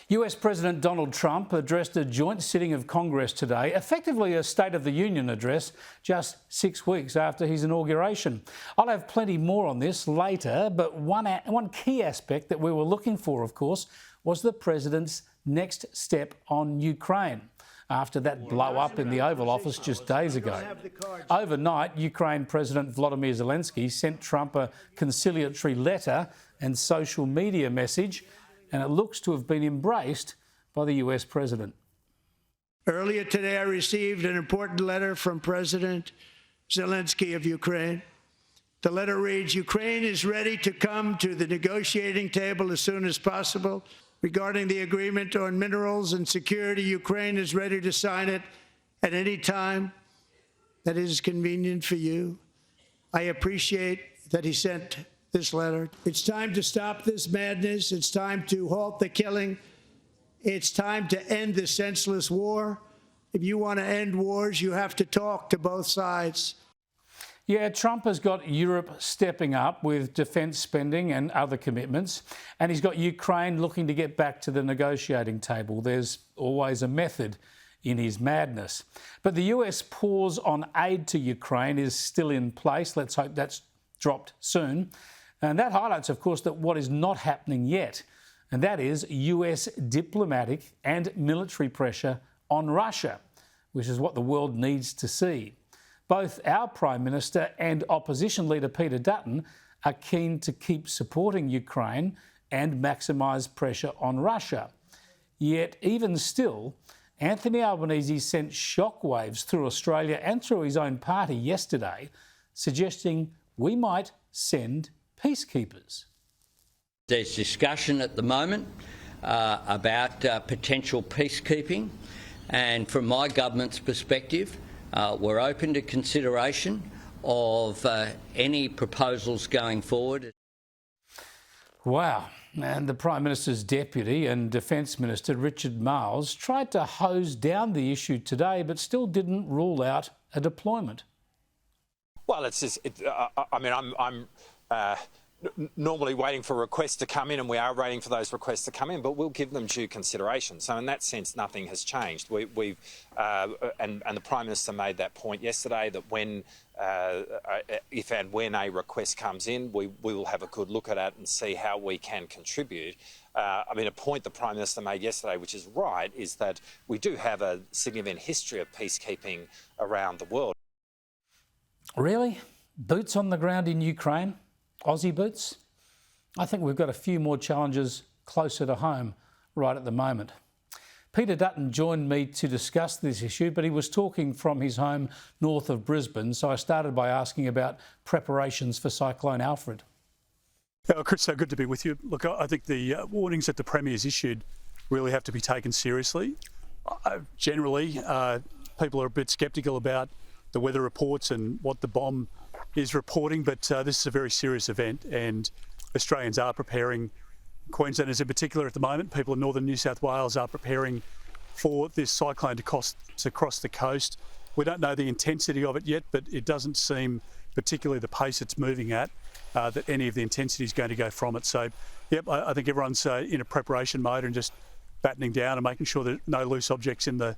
US President Donald Trump addressed a joint sitting of Congress today, effectively a State of the Union address, just 6 weeks after his inauguration. I'll have plenty more on this later, but one key aspect that we were looking for, of course, was the President's next step on Ukraine, after that blow-up in the Oval Office just days ago. Overnight, Ukraine President Volodymyr Zelensky sent Trump a conciliatory letter and social media message, and it looks to have been embraced by the US President. Earlier today, I received an important letter from President Zelensky of Ukraine. The letter reads, "Ukraine is ready to come to the negotiating table as soon as possible. Regarding the agreement on minerals and security, Ukraine is ready to sign it at any time that is convenient for you." I appreciate that he sent this letter. It's time to stop this madness. It's time to halt the killing. It's time to end this senseless war. If you want to end wars, you have to talk to both sides. Yeah, Trump has got Europe stepping up with defence spending and other commitments, and he's got Ukraine looking to get back to the negotiating table. There's always a method in his madness. But the US pause on aid to Ukraine is still in place. Let's hope that's dropped soon. And that highlights, of course, that what is not happening yet, and that is US diplomatic and military pressure on Russia, which is what the world needs to see. Both our Prime Minister and Opposition Leader Peter Dutton are keen to keep supporting Ukraine and maximise pressure on Russia. Yet, even still, Anthony Albanese sent shockwaves through Australia and through his own party yesterday, suggesting we might send peacekeepers. There's discussion at the moment about potential peacekeeping, and from my government's perspective, we're open to consideration of any proposals going forward. Wow. And the Prime Minister's Deputy and Defence Minister, Richard Marles, tried to hose down the issue today, but still didn't rule out a deployment. Well, it's just, I'm normally waiting for requests to come in, and we are waiting for those requests to come in, but we'll give them due consideration. So in that sense, nothing has changed. And the Prime Minister made that point yesterday, that when, if and when a request comes in, we will have a good look at it and see how we can contribute. A point the Prime Minister made yesterday, which is right, is that we do have a significant history of peacekeeping around the world. Really? Boots on the ground in Ukraine? Aussie boots? I think we've got a few more challenges closer to home right at the moment. Peter Dutton joined me to discuss this issue, but he was talking from his home north of Brisbane, so I started by asking about preparations for Cyclone Alfred. Chris, so good to be with you. Look, I think the warnings that the Premier's issued really have to be taken seriously. Generally, people are a bit sceptical about the weather reports and what the bomb is reporting, but this is a very serious event, and Australians are preparing. Queenslanders in particular at the moment, people in northern New South Wales are preparing for this cyclone to cross the coast. We don't know the intensity of it yet, but it doesn't seem, particularly the pace it's moving at, that any of the intensity is going to go from it. So, yep, I think everyone's in a preparation mode and just battening down and making sure that no loose objects in the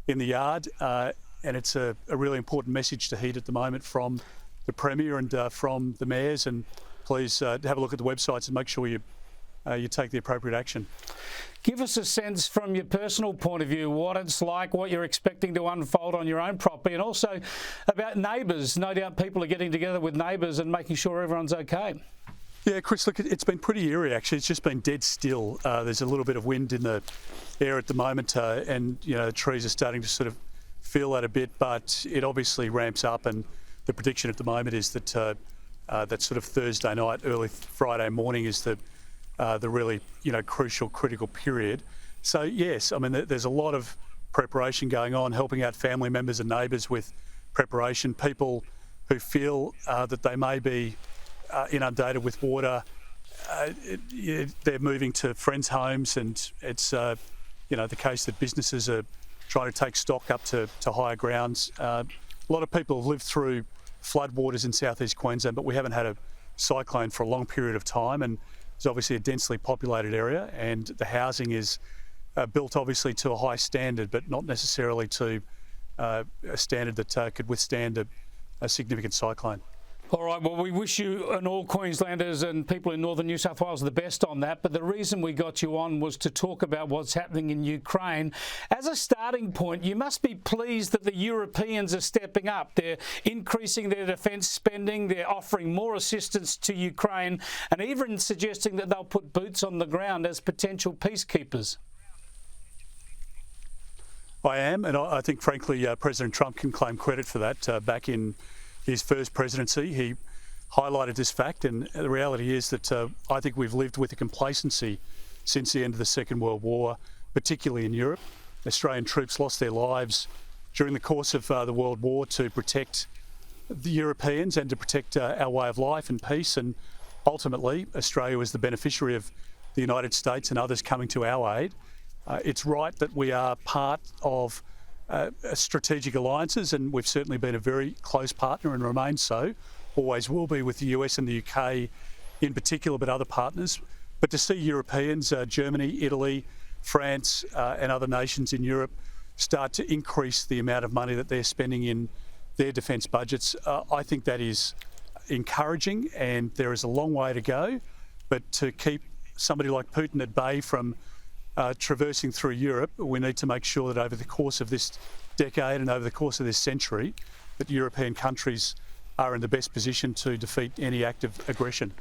yard. And it's a really important message to heed at the moment from the Premier and from the mayors. And please have a look at the websites and make sure you take the appropriate action. Give us a sense from your personal point of view what it's like, what you're expecting to unfold on your own property, and also about neighbours. No doubt people are getting together with neighbours and making sure everyone's okay. Yeah, Chris, look, it's been pretty eerie actually. It's just been dead still. There's a little bit of wind in the air at the moment, and the trees are starting to sort of feel that a bit, but it obviously ramps up, and the prediction at the moment is that that sort of Thursday night, early Friday morning is the really crucial, critical period. So yes, there's a lot of preparation going on, helping out family members and neighbours with preparation. People who feel that they may be inundated with water, they're moving to friends' homes, and it's the case that businesses are trying to take stock up to higher grounds. A lot of people have lived through floodwaters in southeast Queensland, but we haven't had a cyclone for a long period of time, and it's obviously a densely populated area, and the housing is built obviously to a high standard, but not necessarily to a standard that could withstand a significant cyclone. All right, well, we wish you and all Queenslanders and people in northern New South Wales the best on that. But the reason we got you on was to talk about what's happening in Ukraine. As a starting point, you must be pleased that the Europeans are stepping up. They're increasing their defence spending. They're offering more assistance to Ukraine and even suggesting that they'll put boots on the ground as potential peacekeepers. I am, and I think, frankly, President Trump can claim credit for that. Back in his first presidency, he highlighted this fact, and the reality is that I think we've lived with a complacency since the end of the Second World War, particularly in Europe. Australian troops lost their lives during the course of the World War to protect the Europeans and to protect our way of life and peace, and ultimately Australia was the beneficiary of the United States and others coming to our aid. It's right that we are part of strategic alliances, and we've certainly been a very close partner and remain so, always will be with the US and the UK in particular, but other partners. But to see Europeans, Germany, Italy, France and other nations in Europe start to increase the amount of money that they're spending in their defence budgets, I think that is encouraging, and there is a long way to go. But to keep somebody like Putin at bay from traversing through Europe, we need to make sure that over the course of this decade and over the course of this century, that European countries are in the best position to defeat any act of aggression.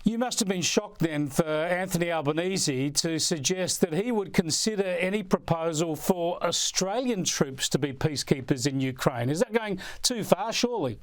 You must have been shocked then for Anthony Albanese to suggest that he would consider any proposal for Australian troops to be peacekeepers in Ukraine. Is that going too far, surely?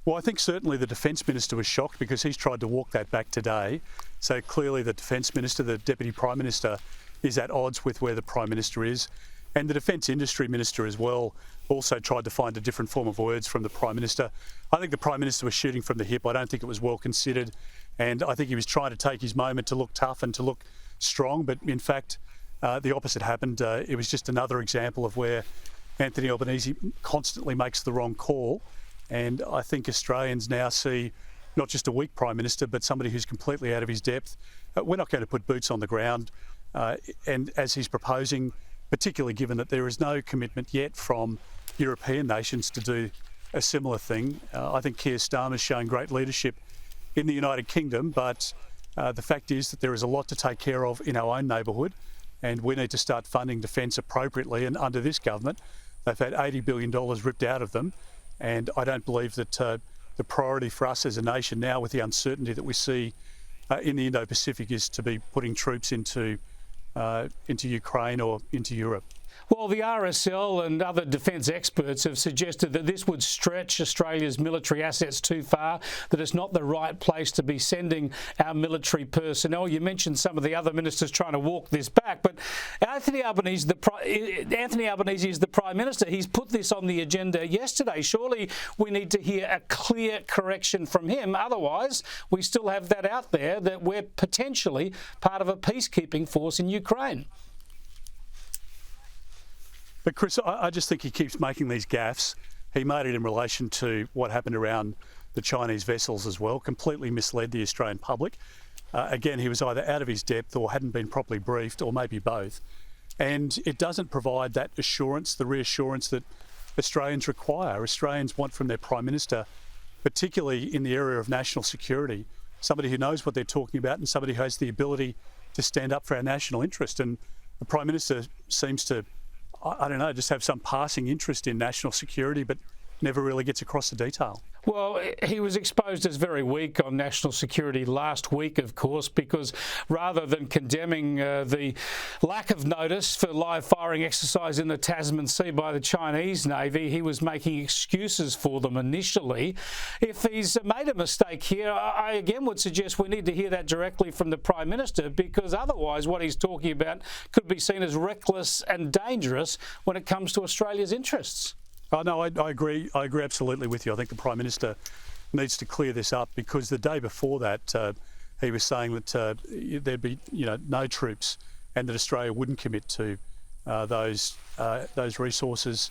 Well, I think certainly the Defence Minister was shocked because he's tried to walk that back today. So clearly the Defence Minister, the Deputy Prime Minister, is at odds with where the Prime Minister is. And the Defence Industry Minister as well also tried to find a different form of words from the Prime Minister. I think the Prime Minister was shooting from the hip. I don't think it was well considered. And I think he was trying to take his moment to look tough and to look strong. But in fact, the opposite happened. It was just another example of where Anthony Albanese constantly makes the wrong call. And I think Australians now see not just a weak Prime Minister, but somebody who's completely out of his depth. We're not going to put boots on the ground. And as he's proposing, particularly given that there is no commitment yet from European nations to do a similar thing, I think Keir Starmer's showing great leadership in the United Kingdom. But the fact is that there is a lot to take care of in our own neighbourhood, and we need to start funding defence appropriately. And under this government, they've had $80 billion ripped out of them. And I don't believe that the priority for us as a nation now, with the uncertainty that we see in the Indo-Pacific, is to be putting troops into Ukraine or into Europe. Well, the RSL and other defence experts have suggested that this would stretch Australia's military assets too far, that it's not the right place to be sending our military personnel. You mentioned some of the other ministers trying to walk this back, but Anthony Albanese is the Prime Minister. He's put this on the agenda yesterday. Surely we need to hear a clear correction from him. Otherwise, we still have that out there that we're potentially part of a peacekeeping force in Ukraine. But Chris, I just think he keeps making these gaffes. He made it in relation to what happened around the Chinese vessels as well, completely misled the Australian public. Again, he was either out of his depth or hadn't been properly briefed, or maybe both. And it doesn't provide that assurance, the reassurance that Australians require. Australians want from their Prime Minister, particularly in the area of national security, somebody who knows what they're talking about and somebody who has the ability to stand up for our national interest. And the Prime Minister seems to, I don't know, just have some passing interest in national security, but never really gets across the detail. Well, he was exposed as very weak on national security last week, of course, because rather than condemning the lack of notice for live firing exercise in the Tasman Sea by the Chinese Navy, he was making excuses for them initially. If he's made a mistake here, I again would suggest we need to hear that directly from the Prime Minister, because otherwise what he's talking about could be seen as reckless and dangerous when it comes to Australia's interests. Oh, no, I agree. I agree absolutely with you. I think the Prime Minister needs to clear this up, because the day before that he was saying that there'd be no troops and that Australia wouldn't commit to those resources,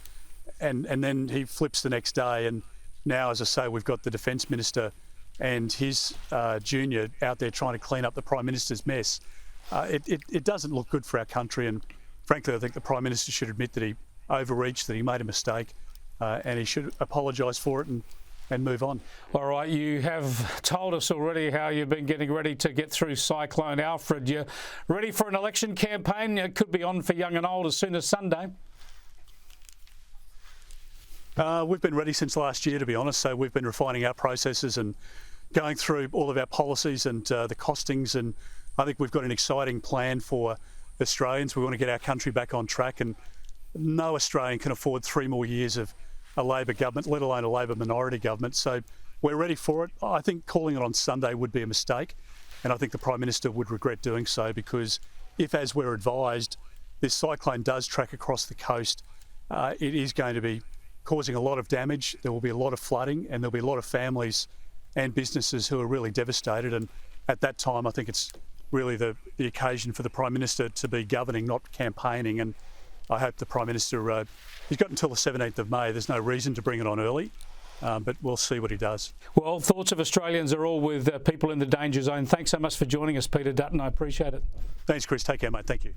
and then he flips the next day, and now, as I say, we've got the Defence Minister and his junior out there trying to clean up the Prime Minister's mess. it doesn't look good for our country. And frankly, I think the Prime Minister should admit that he overreached, that he made a mistake, and he should apologise for it and move on. All right, you have told us already how you've been getting ready to get through Cyclone Alfred. You're ready for an election campaign? It could be on for young and old as soon as Sunday. We've been ready since last year, to be honest. So we've been refining our processes and going through all of our policies and the costings. And I think we've got an exciting plan for Australians. We want to get our country back on track, and no Australian can afford 3 more years of a Labor government, let alone a Labor minority government. So we're ready for it. I think calling it on Sunday would be a mistake, and I think the Prime Minister would regret doing so, because if, as we're advised, this cyclone does track across the coast, it is going to be causing a lot of damage. There will be a lot of flooding, and there'll be a lot of families and businesses who are really devastated. And at that time, I think it's really the occasion for the Prime Minister to be governing, not campaigning. And I hope the Prime Minister, he's got until the 17th of May. There's no reason to bring it on early, but we'll see what he does. Well, thoughts of Australians are all with people in the danger zone. Thanks so much for joining us, Peter Dutton. I appreciate it. Thanks, Chris. Take care, mate. Thank you.